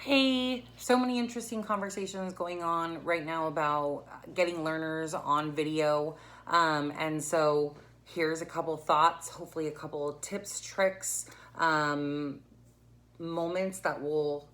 Hey, so many interesting conversations going on right now about getting learners on video. And so here's a couple thoughts, hopefully a couple tips, tricks, um, moments that will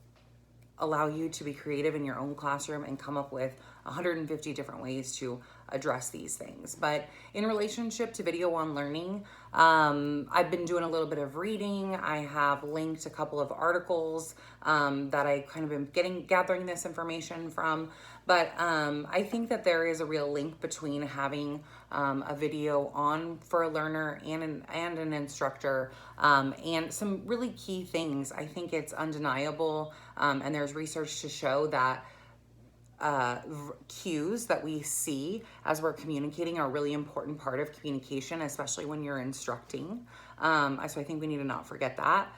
allow you to be creative in your own classroom and come up with 150 different ways to address these things. But in relationship to video on learning, I've been doing a little bit of reading. I have linked a couple of articles that I kind of been gathering this information from. But I think that there is a real link between having a video on for a learner and an instructor, and some really key things. I think it's undeniable, and there's research to show that cues that we see as we're communicating are a really important part of communication, especially when you're instructing. So I think we need to not forget that.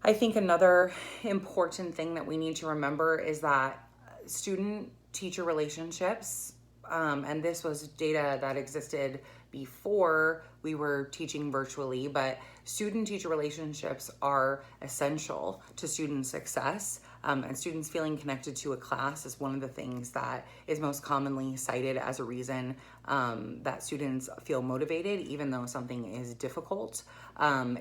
I think another important thing that we need to remember is that student teacher relationships, and this was data that existed before we were teaching virtually, but student teacher relationships are essential to student success. And students feeling connected to a class is one of the things that is most commonly cited as a reason that students feel motivated, even though something is difficult,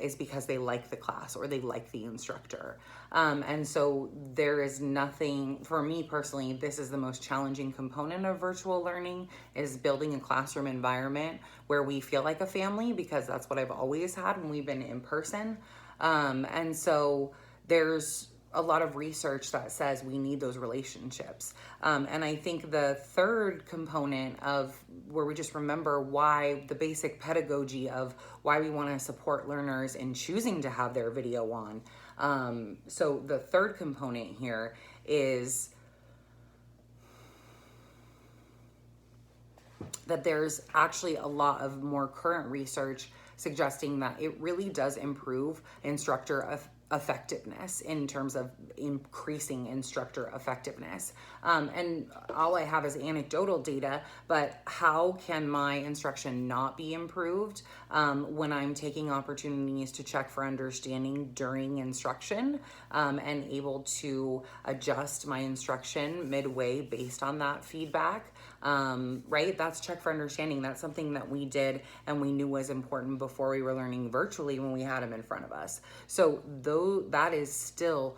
is because they like the class or they like the instructor. And so there is nothing, for me personally, this is the most challenging component of virtual learning, is building a classroom environment where we feel like a family, because that's what I've always had when we've been in person. And so there's a lot of research that says we need those relationships. And I think the third component of where we just remember why the basic pedagogy of why we want to support learners in choosing to have their video on. So the third component here is that there's actually a lot of more current research suggesting that it really does improve instructor effectiveness in terms of increasing instructor effectiveness. And all I have is anecdotal data, but how can my instruction not be improved when I'm taking opportunities to check for understanding during instruction, and able to adjust my instruction midway based on that feedback? Right? That's check for understanding. That's something that we did and we knew was important before we were learning virtually when we had them in front of us. So though that is still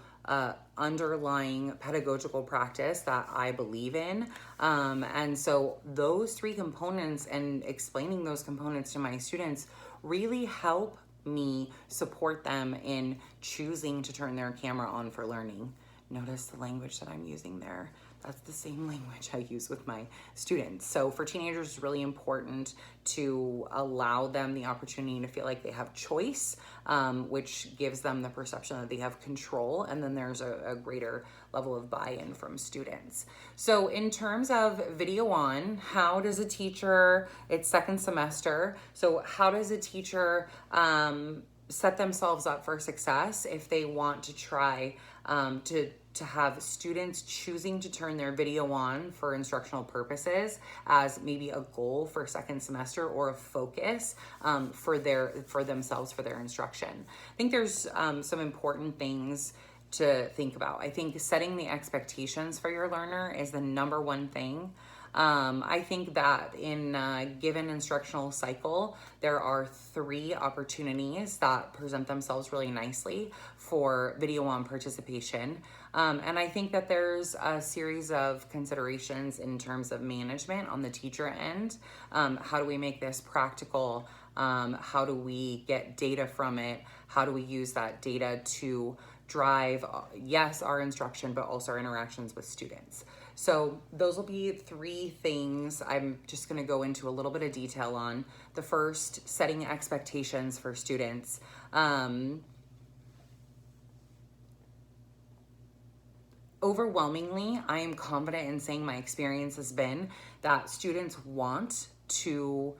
underlying pedagogical practice that I believe in. And so those three components and explaining those components to my students really help me support them in choosing to turn their camera on for learning. Notice the language that I'm using there. That's the same language I use with my students. So for teenagers, it's really important to allow them the opportunity to feel like they have choice, which gives them the perception that they have control. And then there's a greater level of buy-in from students. So in terms of video on, how does a teacher, it's second semester, so how does a teacher set themselves up for success if they want to try to have students choosing to turn their video on for instructional purposes as maybe a goal for second semester or a focus for themselves for their instruction? I think there's some important things to think about. I think setting the expectations for your learner is the number one thing. I think that in a given instructional cycle, there are 3 opportunities that present themselves really nicely for video on participation. And I think that there's a series of considerations in terms of management on the teacher end. How do we make this practical? How do we get data from it? How do we use that data to drive, yes, our instruction, but also our interactions with students? So those will be 3 things I'm just going to go into a little bit of detail on. The first, setting expectations for students. Overwhelmingly, I am confident in saying my experience has been that students want to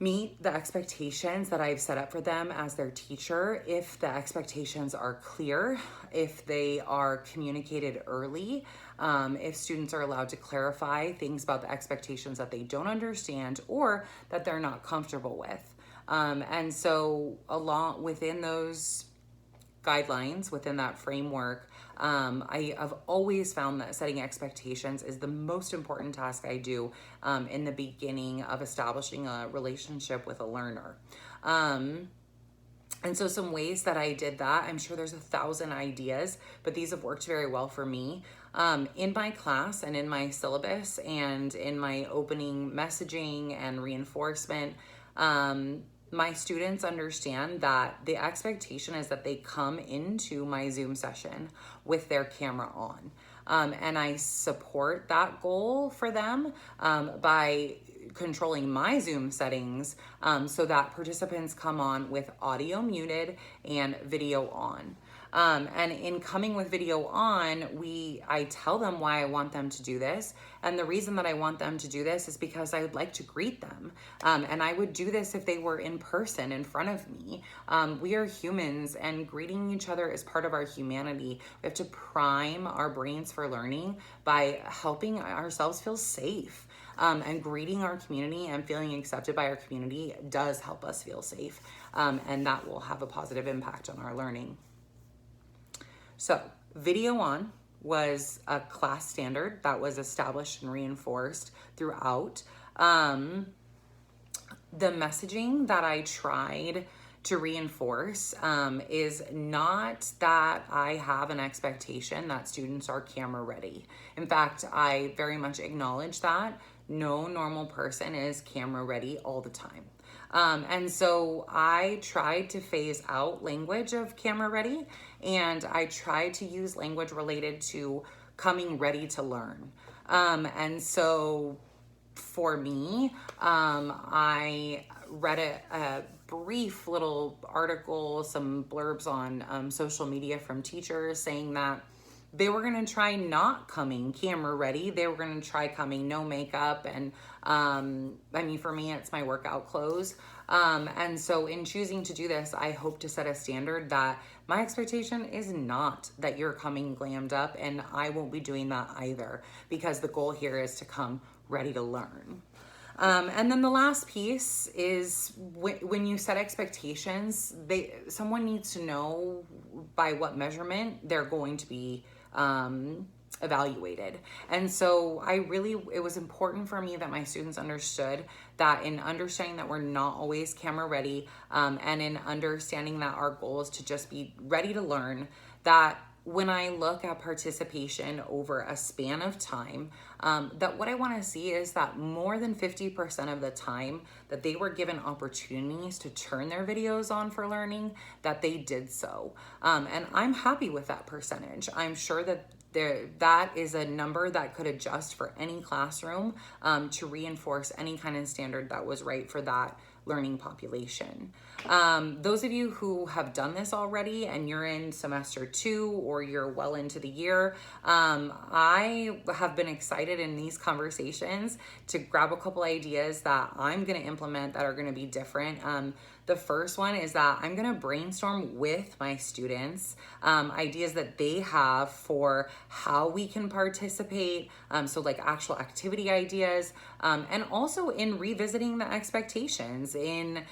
meet the expectations that I've set up for them as their teacher if the expectations are clear, if they are communicated early, if students are allowed to clarify things about the expectations that they don't understand or that they're not comfortable with. And so along within those guidelines, within that framework, I have always found that setting expectations is the most important task I do in the beginning of establishing a relationship with a learner. And so some ways that I did that, I'm sure there's 1,000 ideas, but these have worked very well for me. In my class and in my syllabus and in my opening messaging and reinforcement, my students understand that the expectation is that they come into my Zoom session with their camera on. And I support that goal for them by controlling my Zoom settings so that participants come on with audio muted and video on. And in coming with video on, I tell them why I want them to do this. And the reason that I want them to do this is because I would like to greet them. And I would do this if they were in person in front of me. We are humans, and greeting each other is part of our humanity. We have to prime our brains for learning by helping ourselves feel safe. And greeting our community and feeling accepted by our community does help us feel safe. And that will have a positive impact on our learning. So, video on was a class standard that was established and reinforced throughout. The messaging that I tried to reinforce is not that I have an expectation that students are camera ready. In fact, I very much acknowledge that no normal person is camera ready all the time. And so I tried to phase out language of camera ready, and I tried to use language related to coming ready to learn. And so for me, I read a brief little article, some blurbs on social media from teachers saying that they were going to try not coming camera ready. They were going to try coming no makeup. And for me, it's my workout clothes. And so in choosing to do this, I hope to set a standard that my expectation is not that you're coming glammed up, and I won't be doing that either, because the goal here is to come ready to learn. And then the last piece is when you set expectations, someone needs to know by what measurement they're going to be evaluated. And so it was important for me that my students understood that, in understanding that we're not always camera ready, and in understanding that our goal is to just be ready to learn, that when I look at participation over a span of time, that what I want to see is that more than 50% of the time that they were given opportunities to turn their videos on for learning, that they did so. And I'm happy with that percentage. I'm sure that that is a number that could adjust for any classroom to reinforce any kind of standard that was right for that learning population. Those of you who have done this already and you're in semester 2 or you're well into the year, I have been excited in these conversations to grab a couple ideas that I'm going to implement that are going to be different. The first one is that I'm going to brainstorm with my students ideas that they have for how we can participate. So like actual activity ideas, and also in revisiting the expectations in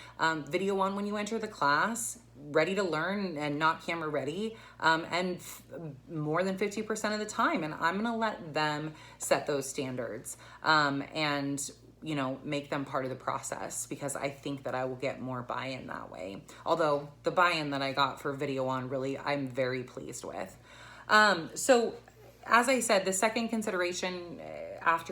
video on when you enter the class, ready to learn and not camera ready, and more than 50% of the time. And I'm going to let them set those standards and make them part of the process, because I think that I will get more buy-in that way. Although the buy-in that I got for video on, really, I'm very pleased with. So as I said, the second consideration as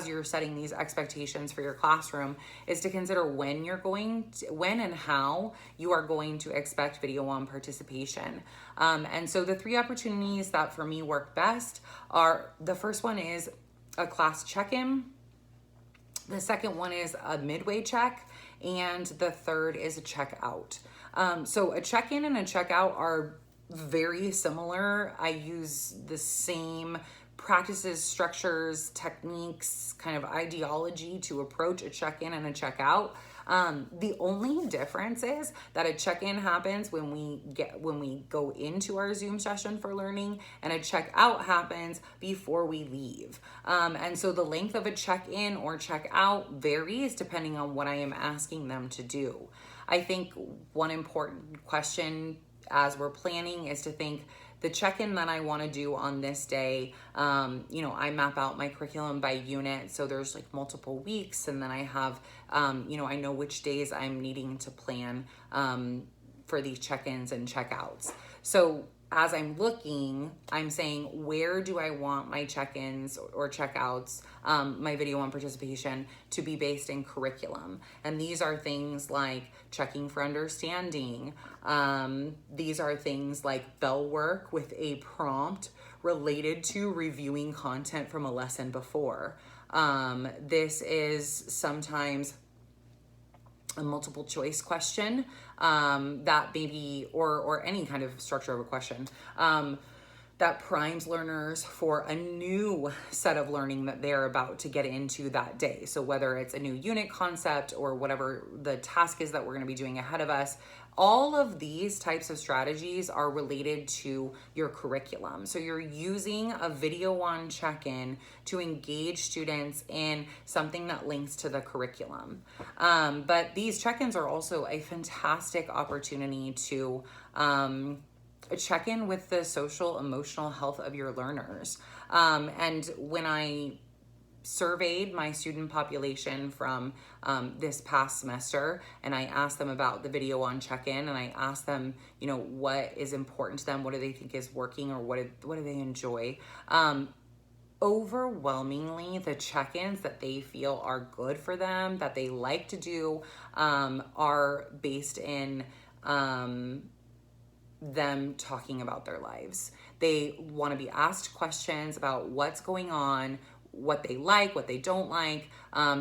you're setting these expectations for your classroom is to consider when and how you are going to expect video on participation. And so the 3 opportunities that for me work best are, the first one is a class check-in. The second one is a midway check, and the third is a check-out. So a check-in and a check-out are very similar. I use the same practices, structures, techniques, kind of ideology to approach a check-in and a check-out. The only difference is that a check-in happens when we go into our Zoom session for learning, and a check-out happens before we leave. And so the length of a check-in or check-out varies depending on what I am asking them to do. I think one important question as we're planning is to think the check-in that I want to do on this day. I map out my curriculum by unit. So there's like multiple weeks, and then I have, I know which days I'm needing to plan for these check-ins and check-outs. So as I'm looking, I'm saying, where do I want my check-ins or check-outs, my video on participation, to be based in curriculum? And these are things like checking for understanding. These are things like bell work with a prompt related to reviewing content from a lesson before. This is sometimes a multiple choice question that maybe, or any kind of structure of a question that primes learners for a new set of learning that they're about to get into that day. So whether it's a new unit concept or whatever the task is that we're going to be doing ahead of us, all of these types of strategies are related to your curriculum. So you're using a video on check-in to engage students in something that links to the curriculum. But these check-ins are also a fantastic opportunity to check in with the social emotional health of your learners. And when I surveyed my student population from this past semester, and I asked them about the video on check-in, and I asked them, what is important to them, what do they think is working, or what do they enjoy. Overwhelmingly, the check-ins that they feel are good for them, that they like to do, are based in them talking about their lives. They want to be asked questions about what's going on, what they like, what they don't like.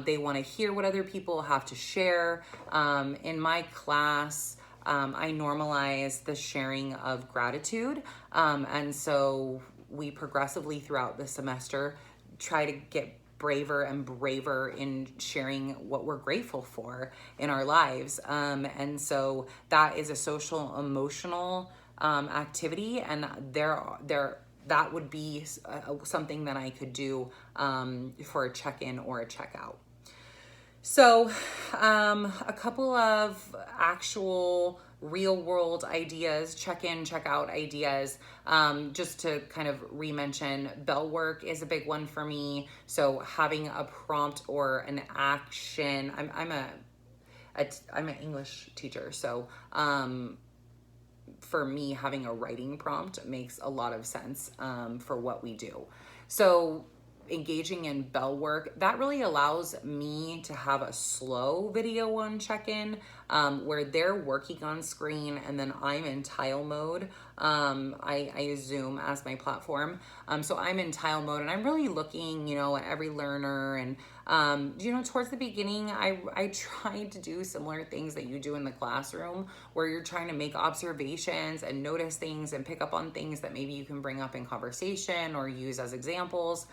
They want to hear what other people have to share. In my class, I normalize the sharing of gratitude. And so we progressively throughout the semester try to get braver and braver in sharing what we're grateful for in our lives. And so that is a social emotional activity, and that would be something that I could do for a check-in or a check-out. So a couple of actual real world ideas, check-in, check-out ideas, just to kind of re-mention, bell work is a big one for me. So having a prompt or an action, I'm an English teacher, so for me, having a writing prompt makes a lot of sense for what we do. So engaging in bell work, that really allows me to have a slow video on check-in where they're working on screen and then I'm in tile mode. I use Zoom as my platform. So I'm in tile mode and I'm really looking, at every learner. And, towards the beginning, I tried to do similar things that you do in the classroom where you're trying to make observations and notice things and pick up on things that maybe you can bring up in conversation or use as examples.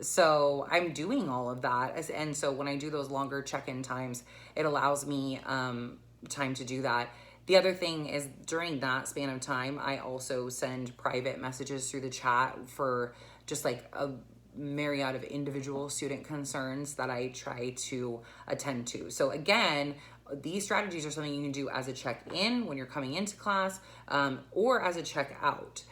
So I'm doing all of that. And so when I do those longer check-in times, it allows me time to do that. The other thing is during that span of time, I also send private messages through the chat for just like a myriad of individual student concerns that I try to attend to. So again, these strategies are something you can do as a check-in when you're coming into class, or as a check-out.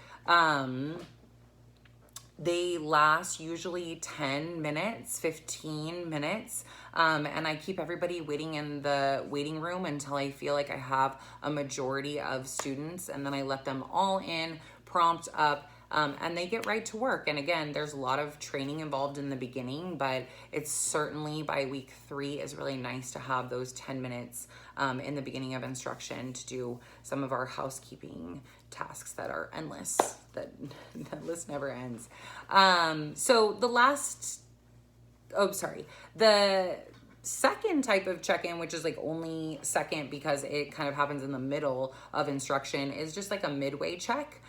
They last usually 10 minutes, 15 minutes, and I keep everybody waiting in the waiting room until I feel like I have a majority of students, and then I let them all in, prompt up, and they get right to work. And again, there's a lot of training involved in the beginning, but it's certainly by week 3 is really nice to have those 10 minutes in the beginning of instruction to do some of our housekeeping tasks that are endless, that list never ends. So the second type of check-in, which is like only second because it kind of happens in the middle of instruction, is just like a midway check.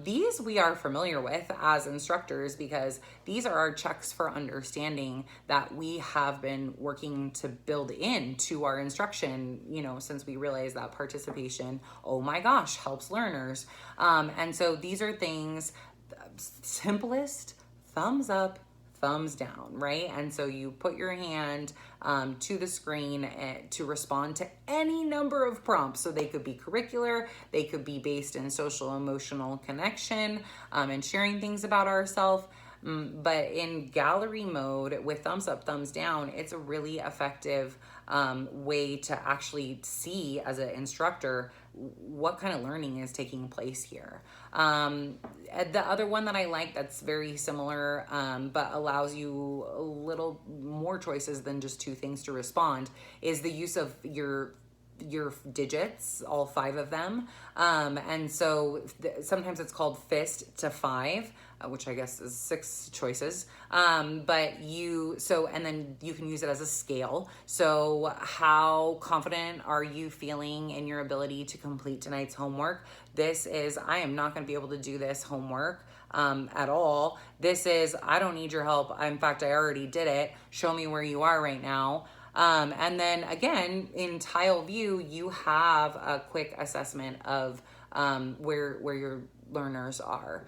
These we are familiar with as instructors because these are our checks for understanding that we have been working to build into our instruction, since we realized that participation, oh my gosh, helps learners. And so these are things, simplest, thumbs up, thumbs down, right? And so you put your hand to the screen to respond to any number of prompts. So they could be curricular, they could be based in social emotional connection and sharing things about ourselves. But in gallery mode with thumbs up, thumbs down, it's a really effective way to actually see as an instructor what kind of learning is taking place here. The other one that I like that's very similar but allows you a little more choices than just two things to respond is the use of your digits, all 5 of them. And so sometimes it's called fist to 5, which I guess is 6 choices. And then you can use it as a scale. So how confident are you feeling in your ability to complete tonight's homework? This is, I am not going to be able to do this homework at all. This is, I don't need your help. In fact, I already did it. Show me where you are right now. And then again, in tile view, you have a quick assessment of where your learners are.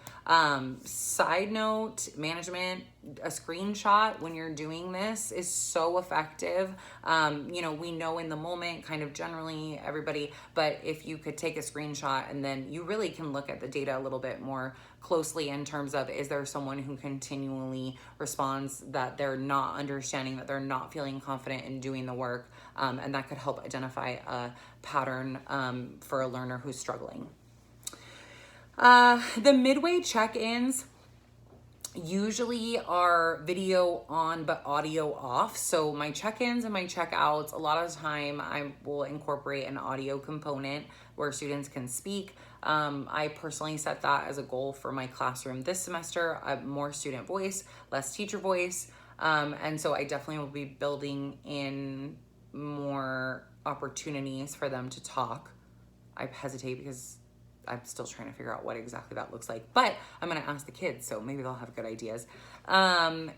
Side note, management, a screenshot when you're doing this is so effective. We know in the moment, kind of generally everybody, but if you could take a screenshot and then you really can look at the data a little bit more closely in terms of, is there someone who continually responds that they're not understanding, that they're not feeling confident in doing the work, and that could help identify a pattern for a learner who's struggling. The midway check-ins usually are video on but audio off. So my check-ins and my check-outs, a lot of the time I will incorporate an audio component where students can speak. I personally set that as a goal for my classroom this semester, more student voice, less teacher voice. And so I definitely will be building in more opportunities for them to talk. I hesitate because I'm still trying to figure out what exactly that looks like, but I'm going to ask the kids, so maybe they'll have good ideas. And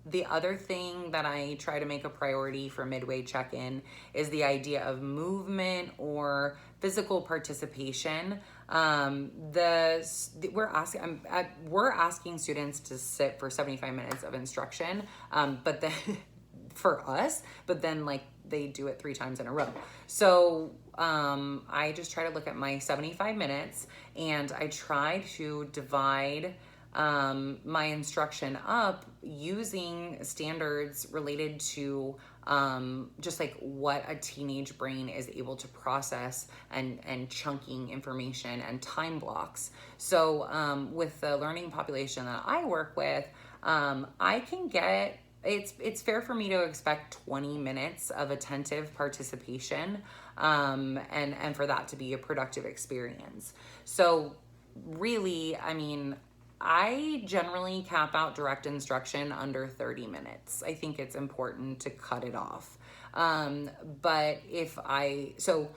the other thing that I try to make a priority for midway check-in is the idea of movement or physical participation. We're asking students to sit for 75 minutes of instruction, but then for us, but then like they do it 3 times in a row. So I just try to look at my 75 minutes and I try to divide my instruction up using standards related to just like what a teenage brain is able to process and chunking information and time blocks. So with the learning population that I work with, I can get, it's fair for me to expect 20 minutes of attentive participation and for that to be a productive experience. So really, I mean, I generally cap out direct instruction under 30 minutes. I think it's important to cut it off. But so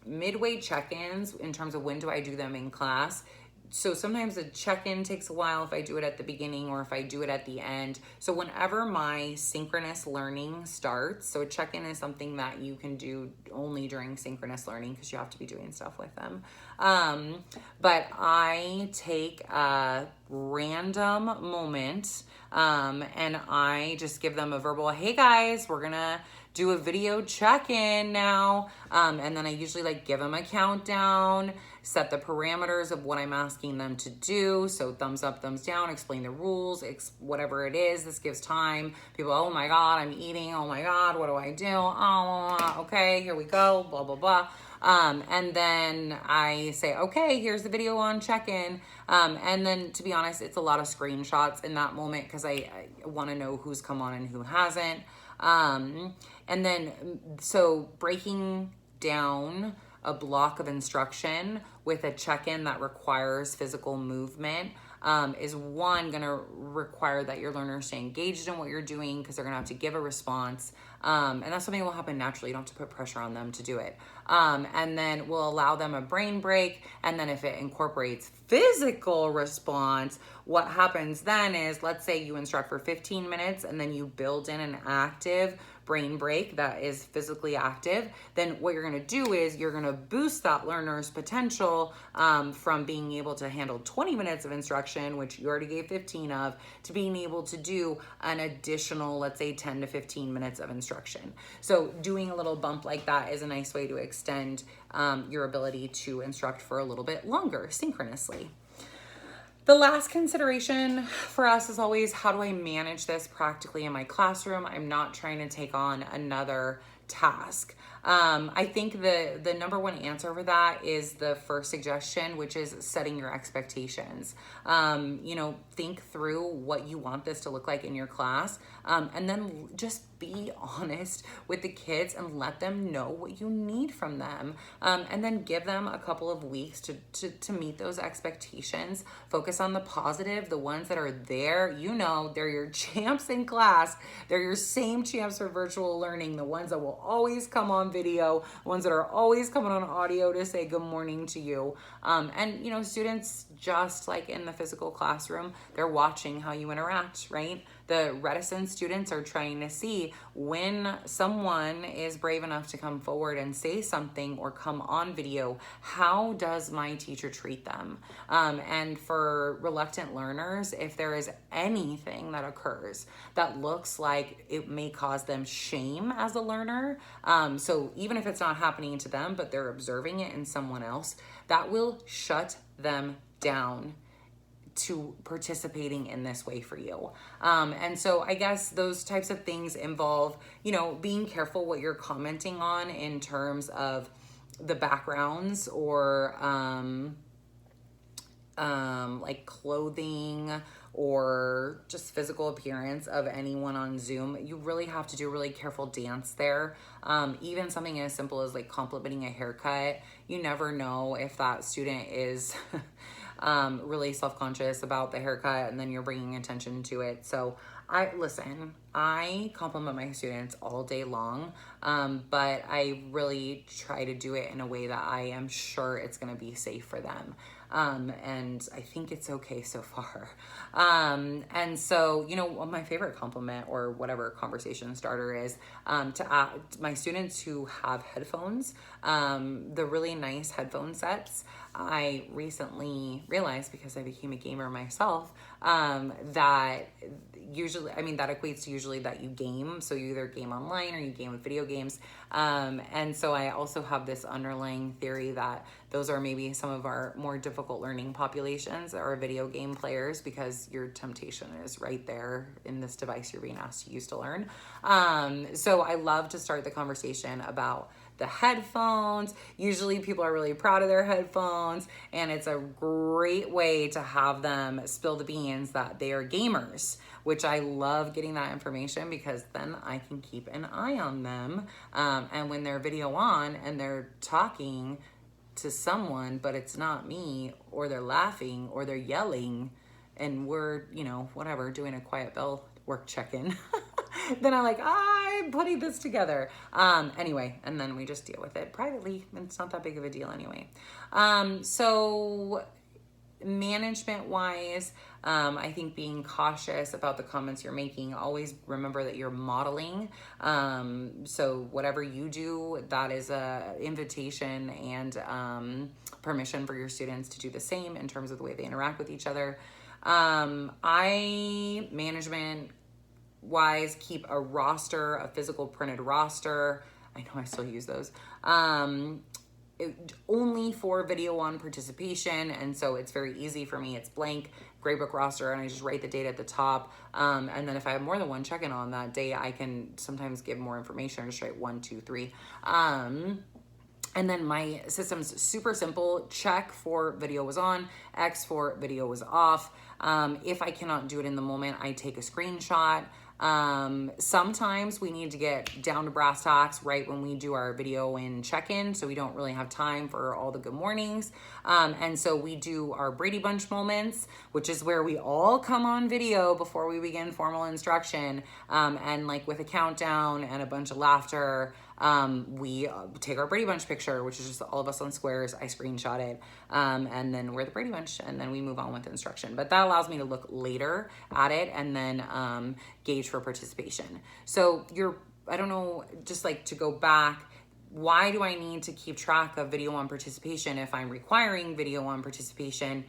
midway check-ins in terms of when do I do them in class, so sometimes a check-in takes a while if I do it at the beginning or if I do it at the end. So whenever my synchronous learning starts, so a check-in is something that you can do only during synchronous learning because you have to be doing stuff with them. But I take a random moment and I just give them a verbal, hey guys, we're gonna do a video check-in now. And then I usually like give them a countdown, set the parameters of what I'm asking them to do. So thumbs up, thumbs down, explain the rules, whatever it is. This gives time. People, oh my God, I'm eating. Oh my God, what do I do? Oh, okay, here we go, blah, blah, blah. And then I say, okay, here's the video on check-in. And then to be honest, it's a lot of screenshots in that moment because I want to know who's come on and who hasn't. And then, so breaking down a block of instruction with a check-in that requires physical movement is one, going to require that your learners stay engaged in what you're doing because they're going to have to give a response. And that's something that will happen naturally. You don't have to put pressure on them to do it. And then we'll allow them a brain break. And then if it incorporates physical response, what happens then is, let's say you instruct for 15 minutes and then you build in an active brain break that is physically active, then what you're going to do is you're going to boost that learner's potential from being able to handle 20 minutes of instruction, which you already gave 15 of, to being able to do an additional, let's say 10 to 15 minutes of instruction. So doing a little bump like that is a nice way to extend your ability to instruct for a little bit longer synchronously. The last consideration for us is always, how do I manage this practically in my classroom? I'm not trying to take on another task. I think the number one answer for that is the first suggestion, which is setting your expectations. Think through what you want this to look like in your class, and then just be honest with the kids and let them know what you need from them, and then give them a couple of weeks to meet those expectations. Focus on the positive, the ones that are there. They're your champs in class. They're your same champs for virtual learning, the ones that will always come on video, ones that are always coming on audio to say good morning to you. Students, just like in the physical classroom, they're watching how you interact, right? The reticent students are trying to see when someone is brave enough to come forward and say something or come on video, how does my teacher treat them? And for reluctant learners, if there is anything that occurs that looks like it may cause them shame as a learner, so even if it's not happening to them, but they're observing it in someone else, that will shut them down to participating in this way for you. And so I guess those types of things involve, being careful what you're commenting on in terms of the backgrounds or like clothing or just physical appearance of anyone on Zoom. You really have to do a really careful dance there. Even something as simple as like complimenting a haircut. You never know if that student is really self-conscious about the haircut and then you're bringing attention to it. So I compliment my students all day long, but I really try to do it in a way that I am sure it's going to be safe for them. And I think it's okay so far. And so, my favorite compliment or whatever conversation starter is, to my students who have headphones, the really nice headphone sets. I recently realized, because I became a gamer myself, that that equates to usually that you game. So you either game online or you game with video games. And so I also have this underlying theory that those are maybe some of our more difficult learning populations that are video game players, because your temptation is right there in this device you're being asked to use to learn. So I love to start the conversation about the headphones. Usually people are really proud of their headphones, and it's a great way to have them spill the beans that they are gamers, which I love getting that information, because then I can keep an eye on them. And when they're video on and they're talking to someone, but it's not me, or they're laughing or they're yelling, and we're, whatever, doing a Quiet Bell work check-in, then I'm putting this together. Anyway, and then we just deal with it privately. It's not that big of a deal anyway. So management wise, I think being cautious about the comments you're making. Always remember that you're modeling. So whatever you do, that is a invitation and permission for your students to do the same in terms of the way they interact with each other. I, management wise, keep a roster, a physical printed roster. I know I still use those. Only for video on participation, and so it's very easy for me. It's blank gradebook roster, and I just write the date at the top. And then if I have more than one check-in on that day, I can sometimes give more information and just write 1, 2, 3. And then my system's super simple. Check for video was on, X for video was off. If I cannot do it in the moment, I take a screenshot. Sometimes we need to get down to brass tacks right when we do our video in check-in, so we don't really have time for all the good mornings. And so we do our Brady Bunch moments, which is where we all come on video before we begin formal instruction. And like with a countdown and a bunch of laughter, we take our Brady Bunch picture, which is just all of us on squares. I screenshot it, and then we're the Brady Bunch, and then we move on with instruction. But that allows me to look later at it and then gauge for participation. So your I don't know, just like to go back, why do I need to keep track of video on participation if I'm requiring video on participation?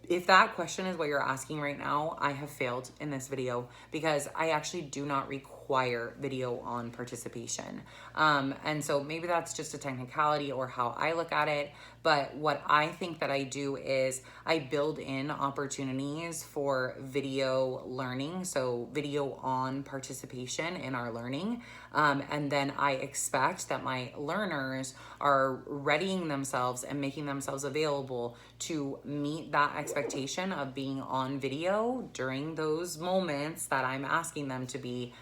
If that question is what you're asking right now, I have failed in this video, because I actually do not require video on participation. And so maybe that's just a technicality or how I look at it. But what I think that I do is I build in opportunities for video learning, so video on participation in our learning. And then I expect that my learners are readying themselves and making themselves available to meet that expectation of being on video during those moments that I'm asking them to be,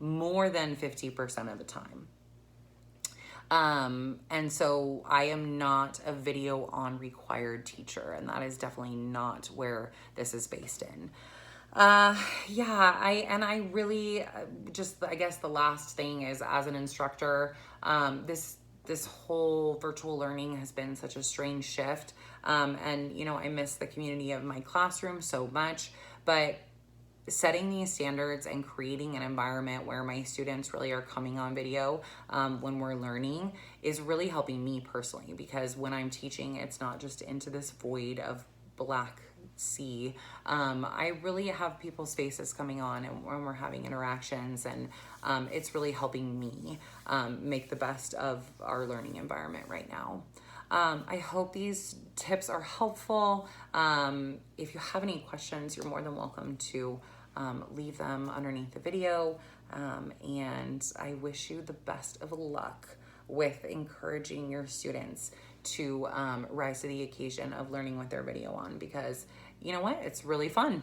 more than 50% of the time. And so I am not a video on required teacher, and that is definitely not where this is based in. I really just, I guess the last thing is, as an instructor, this whole virtual learning has been such a strange shift. And you know, I miss the community of my classroom so much, but setting these standards and creating an environment where my students really are coming on video when we're learning is really helping me personally, because when I'm teaching, it's not just into this void of black sea. I really have people's faces coming on, and when we're having interactions, and it's really helping me make the best of our learning environment right now. I hope these tips are helpful. If you have any questions, you're more than welcome to leave them underneath the video. And I wish you the best of luck with encouraging your students to rise to the occasion of learning with their video on, because you know what? It's really fun.